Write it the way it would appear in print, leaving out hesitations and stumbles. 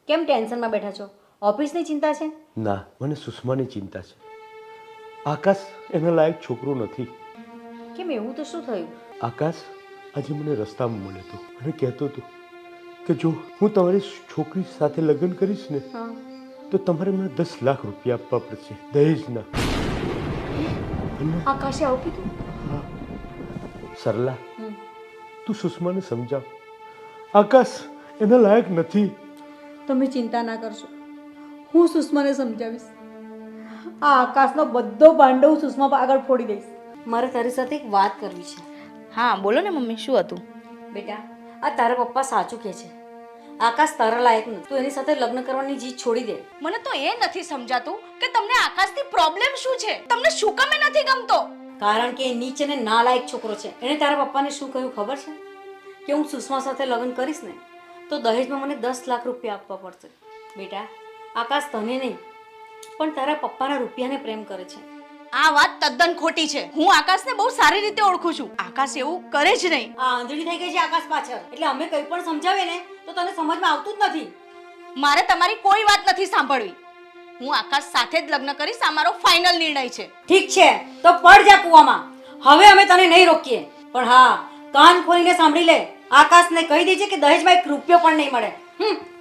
કેમ ટેન્શનમાં બેઠા છો? ઓફિસની ચિંતા છે? ના, મને સુષ્માની ચિંતા છે. આકાશ એના લાયક છોકરો નથી. કેમ એવું તો શું થયું? આકાશ આજે મને રસ્તામાં મળ્યો હતો અને કહેતો હતો કે જો હું તમારી છોકરી સાથે લગ્ન કરીશ ને હા. તો તમારે મને 10 લાખ રૂપિયા આપવા પડશે દહેજના. આકાશે આવું કીધું? હા, સરલા, તું સુષ્માને સમજાવ. આકાશ એના લાયક નથી. તમે ચિંતા ના કરશો, હું સુષ્માને સમજાવીશ. આ આકાશનો બધો ભાંડો હું સુષ્મા પર આગળ ફોડી દઈશ. મારે તારી સાથે એક વાત કરવી છે. હા બોલો ને મમ્મી, શું હતું? બેટા, આ તારા પપ્પા સાચું કહે છે. આકાશ તારા લાયક નથી. તું એની સાથે લગ્ન કરવાની જીદ છોડી દે. મને તો એ નથી સમજાતું કે તમને આકાશથી પ્રોબ્લેમ શું છે? તમને શું કામ નથી ગમતો? કારણ કે એ નીચ અને નાલાયક છોકરો છે. એણે તારા પપ્પાને શું કહ્યું ખબર છે? કે હું સુષ્મા સાથે લગ્ન કરીશ ને તો દહેજમાં મને 10 લાખ રૂપિયા આપવા પડશે. બેટા, આકાશ તને નહીં પણ તારા પપ્પાના રૂપિયાને પ્રેમ કરે છે. આ વાત તદ્દન ખોટી છે. હું આકાશને બહુ સારી રીતે ઓળખું છું. આકાશ એવું કરે જ નહીં. આ આંધળી થઈ ગઈ છે આકાશ પાછળ. એટલે અમે કંઈ પણ સમજાવીએ ને તો તને સમજમાં આવતું જ નથી. મારે તમારી કોઈ વાત નથી સાંભળવી. હું આકાશ સાથે જ લગ્ન કરીશ. આ મારો ફાઇનલ નિર્ણય છે. ઠીક છે તો પડ જા કૂવામાં. હવે અમે તને નહીં રોકીએ, પણ હા, કાન ખોલીને સાંભળી લે. આકાશને કહી દેજે કે દહેજમાં 1 રૂપિયો પણ નહીં મળે.